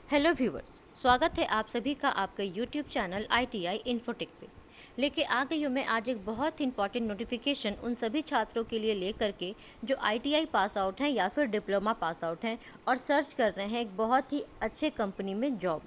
Hello viewers, स्वागत है आप सभी का आपके यूट्यूब चैनल ITI इन्फोटेक पे। लेके आ गई हूँ मैं आज एक बहुत ही इंपॉर्टेंट नोटिफिकेशन उन सभी छात्रों के लिए लेकर के जो ITI पास आउट हैं या फिर डिप्लोमा पास आउट हैं और सर्च कर रहे हैं एक बहुत ही अच्छे कंपनी में जॉब।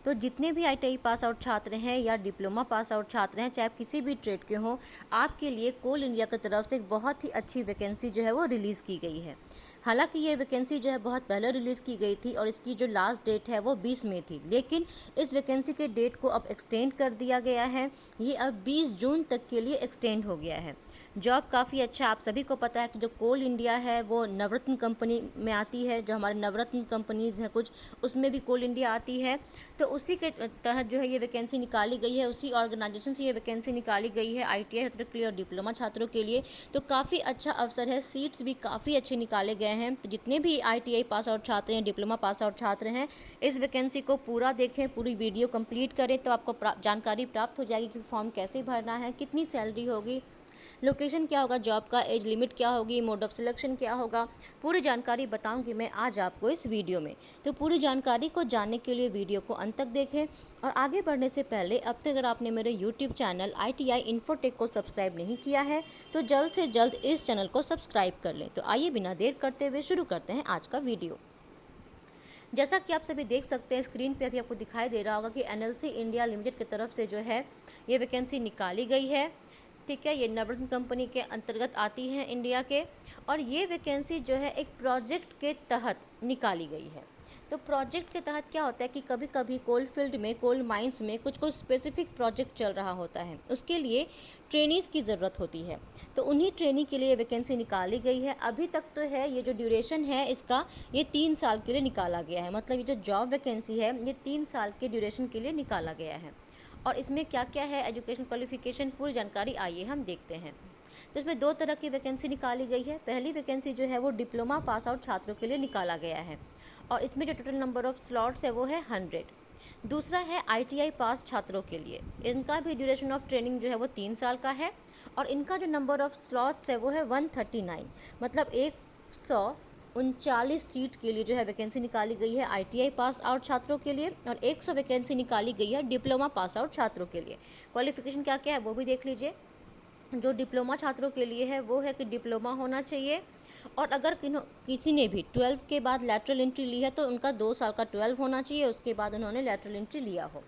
तो जितने भी ITI पास आउट छात्र हैं या डिप्लोमा पास आउट छात्र हैं, चाहे आप किसी भी ट्रेड के हों, आपके लिए कोल इंडिया की तरफ से एक बहुत ही अच्छी वैकेंसी जो है वो रिलीज़ की गई है। हालांकि ये वैकेंसी जो है बहुत पहले रिलीज़ की गई थी और इसकी जो लास्ट डेट है वो 20 मई थी, लेकिन इस वैकेंसी के डेट को अब एक्सटेंड कर दिया गया है। ये अब 20 जून तक के लिए एक्सटेंड हो गया है। जॉब काफ़ी अच्छा, आप सभी को पता है कि जो कोल इंडिया है वो नवरत्न कंपनी में आती है। जो हमारे नवरत्न कंपनीज़ हैं कुछ, उसमें भी कोल इंडिया आती है। तो उसी के तहत जो है ये वैकेंसी निकाली गई है, उसी ऑर्गेनाइजेशन से ये वैकेंसी निकाली गई है ITI छात्रों के लिए और डिप्लोमा छात्रों के लिए। तो काफ़ी अच्छा अवसर है, सीट्स भी काफ़ी अच्छे निकाले गए हैं। तो जितने भी ITI पास आउट छात्र हैं, डिप्लोमा पास आउट छात्र हैं, इस वैकेंसी को पूरा देखें, पूरी वीडियो कंप्लीट करें, तो आपको जानकारी प्राप्त हो जाएगी कि फॉर्म कैसे भरना है, कितनी सैलरी होगी, लोकेशन क्या होगा जॉब का, एज लिमिट क्या होगी, मोड ऑफ सिलेक्शन क्या होगा। पूरी जानकारी बताऊंगी मैं आज आपको इस वीडियो में। तो पूरी जानकारी को जानने के लिए वीडियो को अंत तक देखें। और आगे बढ़ने से पहले अब तक अगर आपने मेरे यूट्यूब चैनल ITI इन्फोटेक को सब्सक्राइब नहीं किया है तो जल्द से जल्द इस चैनल को सब्सक्राइब कर लें। तो आइए बिना देर करते हुए शुरू करते हैं आज का वीडियो। जैसा कि आप सभी देख सकते हैं स्क्रीन पे अभी आपको दिखाई दे रहा होगा कि NLC इंडिया लिमिटेड की तरफ से जो है ये वैकेंसी निकाली गई है। ठीक है, ये नवरत्न कंपनी के अंतर्गत आती है इंडिया के, और ये वैकेंसी जो है एक प्रोजेक्ट के तहत निकाली गई है। तो प्रोजेक्ट के तहत क्या होता है कि कभी कभी कोल फील्ड में, कोल माइंस में कुछ स्पेसिफिक प्रोजेक्ट चल रहा होता है, उसके लिए ट्रेनीज़ की ज़रूरत होती है। तो उन्हीं ट्रेनी के लिए वैकेंसी निकाली गई है। अभी तक तो है ये जो ड्यूरेशन है इसका, ये 3 साल के लिए निकाला गया है। मतलब ये जो जॉब वैकेंसी है ये 3 साल के ड्यूरेशन के लिए निकाला गया है। और इसमें क्या क्या है, एजुकेशन क्वालिफिकेशन, पूरी जानकारी आइए हम देखते हैं। तो इसमें 2 तरह की वैकेंसी निकाली गई है। पहली वैकेंसी जो है वो डिप्लोमा पास आउट छात्रों के लिए निकाला गया है और इसमें जो टोटल नंबर ऑफ़ स्लॉट्स है वो है 100। दूसरा है ITI पास छात्रों के लिए, इनका भी ड्यूरेशन ऑफ ट्रेनिंग जो है वो 3 साल का है और इनका जो नंबर ऑफ़ स्लॉट्स है वो है 139। मतलब 139 सीट के लिए जो है वैकेंसी निकाली गई है ITI पास आउट छात्रों के लिए और 100 वैकेंसी निकाली गई है डिप्लोमा पास आउट छात्रों के लिए। क्वालिफिकेशन क्या क्या है वो भी देख लीजिए। जो डिप्लोमा छात्रों के लिए है वो है कि डिप्लोमा होना चाहिए और अगर किसी ने भी 12 के बाद लैटरल एंट्री ली है तो उनका 2 साल का 12 होना चाहिए, उसके बाद उन्होंने लैटरल एंट्री लिया हो।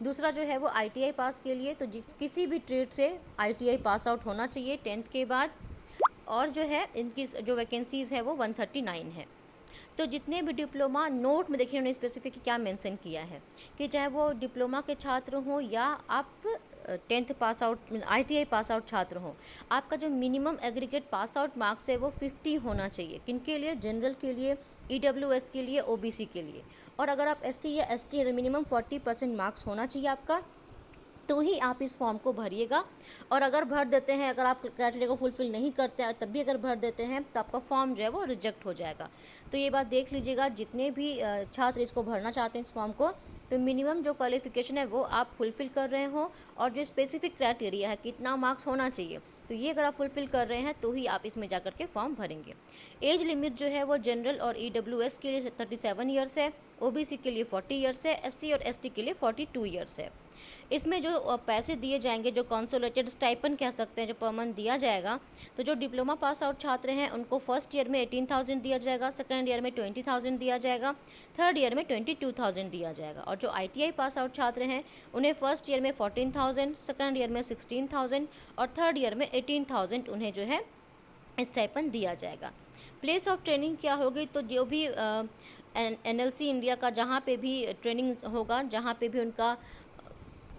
दूसरा जो है वो ITI पास के लिए, तो किसी भी ट्रेड से ITI पास आउट होना चाहिए 10th के बाद। और जो है इनकी जो वैकेंसीज़ है वो 139 है। तो जितने भी डिप्लोमा, नोट में देखिए उन्होंने स्पेसिफिक क्या मेंशन किया है कि चाहे वो डिप्लोमा के छात्र हों या आप 10th pass out ITI pass out छात्र हों, आपका जो minimum aggregate pass out marks है वो 50 होना चाहिए। किनके लिए? जनरल के लिए, EWS के लिए, OBC के लिए। और अगर आप SC या ST है तो मिनिमम 40% मार्क्स होना चाहिए आपका, तो ही आप इस फॉर्म को भरिएगा। और अगर भर देते हैं, अगर आप क्राइटेरिया को फुलफ़िल नहीं करते हैं तब भी अगर भर देते हैं तो आपका फॉर्म जो है वो रिजेक्ट हो जाएगा। तो ये बात देख लीजिएगा, जितने भी छात्र इसको भरना चाहते हैं इस फॉर्म को, तो मिनिमम जो क्वालिफिकेशन है वो आप फुलफ़िल कर रहे हो और जो स्पेसिफिक क्राइटेरिया है कितना मार्क्स होना चाहिए, तो ये अगर आप फुलफ़िल कर रहे हैं तो ही आप इसमें जाकर के फॉर्म भरेंगे। एज लिमिट जो है वो जनरल और EWS के लिए 37 ईयर्स है, OBC के लिए 40 ईयर्स है, SC और ST के लिए 42 ईयर्स है। इसमें जो पैसे दिए जाएंगे, जो कंसोलेटेड स्टाइपन कह सकते हैं, जो पर मंथ दिया जाएगा, तो जो डिप्लोमा पास आउट छात्र हैं उनको फर्स्ट ईयर में 18,000 दिया जाएगा, सेकंड ईयर में 20,000 दिया जाएगा, थर्ड ईयर में 22,000 दिया जाएगा। और जो ITI पास आउट छात्र हैं उन्हें फर्स्ट ईयर में 14,000, सेकंड ईयर में 16,000 और थर्ड ईयर में 18,000 उन्हें जो है स्टाइपन दिया जाएगा। प्लेस ऑफ ट्रेनिंग क्या होगी? तो जो भी NLC इंडिया का जहाँ पे भी ट्रेनिंग होगा, जहाँ पे भी उनका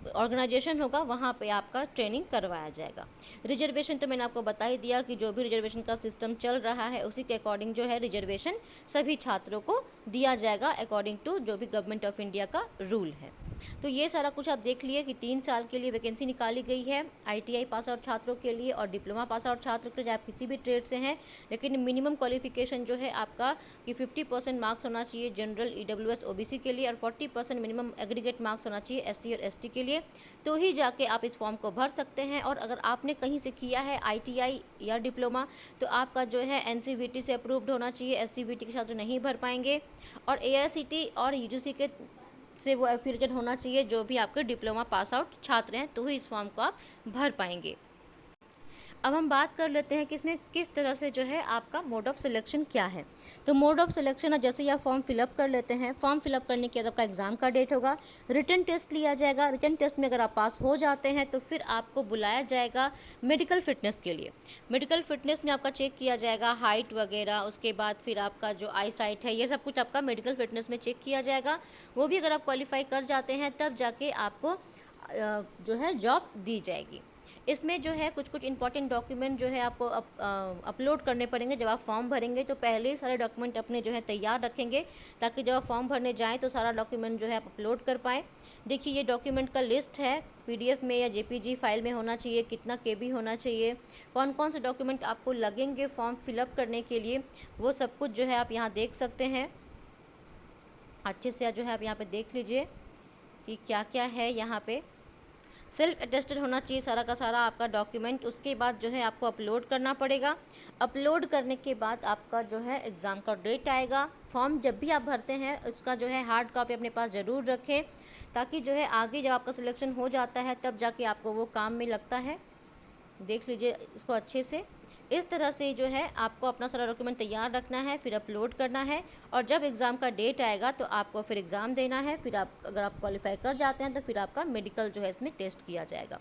ऑर्गेनाइजेशन होगा, वहाँ पे आपका ट्रेनिंग करवाया जाएगा। रिजर्वेशन तो मैंने आपको बता ही दिया कि जो भी रिजर्वेशन का सिस्टम चल रहा है उसी के अकॉर्डिंग जो है रिजर्वेशन सभी छात्रों को दिया जाएगा अकॉर्डिंग टू जो भी गवर्नमेंट ऑफ इंडिया का रूल है। तो ये सारा कुछ आप देख लिए कि 3 साल के लिए वैकेंसी निकाली गई है ITI पास आउट छात्रों के लिए और डिप्लोमा पास आउट छात्रों के लिए, आप किसी भी ट्रेड से हैं। लेकिन मिनिमम क्वालिफिकेशन जो है आपका कि 50% मार्क्स होना चाहिए जनरल, EWS, OBC के लिए, और 40% मिनिमम एग्रीगेट मार्क्स होना चाहिए SC और ST के लिए, तो ही जाके आप इस फॉर्म को भर सकते हैं। और अगर आपने कहीं से किया है ITI या डिप्लोमा, तो आपका जो है NCVT से अप्रूव्ड होना चाहिए, SCVT के छात्र नहीं भर पाएंगे। और AICTE और UGC के से वो एफिलिएटेड होना चाहिए जो भी आपके डिप्लोमा पास आउट छात्र हैं, तो ही इस फॉर्म को आप भर पाएंगे। अब हम बात कर लेते हैं कि इसमें किस तरह से जो है आपका मोड ऑफ सिलेक्शन क्या है। तो मोड ऑफ सिलेक्शन है, जैसे ही आप फॉर्म फिलअप कर लेते हैं, फॉर्म फिलअप करने के बाद आपका एग्ज़ाम का डेट होगा, रिटन टेस्ट लिया जाएगा। रिटन टेस्ट में अगर आप पास हो जाते हैं तो फिर आपको बुलाया जाएगा मेडिकल फिटनेस के लिए। मेडिकल फिटनेस में आपका चेक किया जाएगा हाइट वगैरह, उसके बाद फिर आपका जो आई साइट है, ये सब कुछ आपका मेडिकल फिटनेस में चेक किया जाएगा। वो भी अगर आप क्वालिफाई कर जाते हैं तब जाके आपको जो है जॉब दी जाएगी। इसमें जो है कुछ कुछ इंपॉर्टेंट डॉक्यूमेंट जो है आपको अपलोड करने पड़ेंगे। जब आप फॉर्म भरेंगे तो पहले ही सारे डॉक्यूमेंट अपने जो है तैयार रखेंगे, ताकि जब आप फॉर्म भरने जाएं तो सारा डॉक्यूमेंट जो है आप अपलोड कर पाएँ। देखिए ये डॉक्यूमेंट का लिस्ट है, PDF में या JPG फाइल में होना चाहिए, कितना KB होना चाहिए, कौन कौन से डॉक्यूमेंट आपको लगेंगे फॉर्म फिलअप करने के लिए, वो सब कुछ जो है आप यहाँ देख सकते हैं। अच्छे से जो है आप यहाँ पे देख लीजिए कि क्या क्या है। यहाँ पे सेल्फ अटेस्टेड होना चाहिए सारा का सारा आपका डॉक्यूमेंट। उसके बाद जो है आपको अपलोड करना पड़ेगा। अपलोड करने के बाद आपका जो है एग्ज़ाम का डेट आएगा। फॉर्म जब भी आप भरते हैं उसका जो है हार्ड कॉपी अपने पास ज़रूर रखें, ताकि जो है आगे जब आपका सिलेक्शन हो जाता है तब जाके आपको वो काम में लगता है। देख लीजिए इसको अच्छे से। इस तरह से जो है आपको अपना सारा डॉक्यूमेंट तैयार रखना है, फिर अपलोड करना है, और जब एग्ज़ाम का डेट आएगा तो आपको फिर एग्ज़ाम देना है। फिर आप अगर आप क्वालिफाई कर जाते हैं तो फिर आपका मेडिकल जो है इसमें टेस्ट किया जाएगा।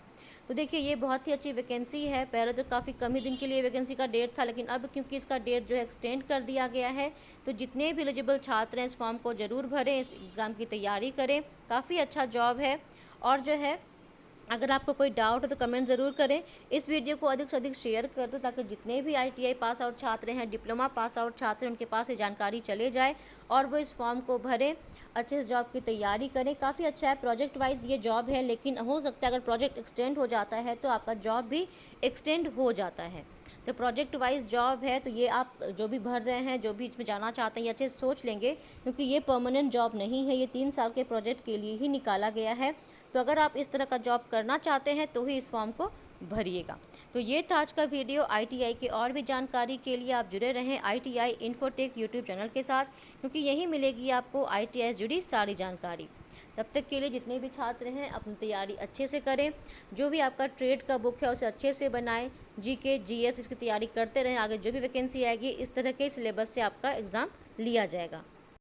तो देखिए ये बहुत ही अच्छी वैकेंसी है। पहले तो काफ़ी कम ही दिन के लिए वैकेंसी का डेट था, लेकिन अब क्योंकि इसका डेट जो है एक्सटेंड कर दिया गया है, तो जितने भी एलिजिबल छात्र हैं इस फॉर्म को ज़रूर भरें, इस एग्ज़ाम की तैयारी करें। काफ़ी अच्छा जॉब है। और जो है अगर आपको कोई डाउट हो तो कमेंट ज़रूर करें। इस वीडियो को अधिक से अधिक शेयर कर दो, ताकि जितने भी ITI पास आउट छात्र हैं, डिप्लोमा पास आउट छात्र हैं, उनके पास ये जानकारी चले जाए और वो इस फॉर्म को भरें, अच्छे से जॉब की तैयारी करें। काफ़ी अच्छा है, प्रोजेक्ट वाइज ये जॉब है, लेकिन हो सकता है अगर प्रोजेक्ट एक्सटेंड हो जाता है तो आपका जॉब भी एक्सटेंड हो जाता है। तो प्रोजेक्ट वाइज जॉब है, तो ये आप जो भी भर रहे हैं, जो भी इसमें जाना चाहते हैं, ये अच्छे से सोच लेंगे, क्योंकि ये परमानेंट जॉब नहीं है, ये 3 साल के प्रोजेक्ट के लिए ही निकाला गया है। तो अगर आप इस तरह का जॉब करना चाहते हैं तो ही इस फॉर्म को भरिएगा। तो ये था आज का वीडियो। ITI की और भी जानकारी के लिए आप जुड़े रहें ITI इन्फोटेक यूट्यूब चैनल के साथ, क्योंकि यहीं मिलेगी आपको ITI से जुड़ी सारी जानकारी। तब तक के लिए जितने भी छात्र हैं अपनी तैयारी अच्छे से करें। जो भी आपका ट्रेड का बुक है उसे अच्छे से बनाएं। GK GS इसकी तैयारी करते रहें। आगे जो भी वैकेंसी आएगी इस तरह के सिलेबस से आपका एग्ज़ाम लिया जाएगा।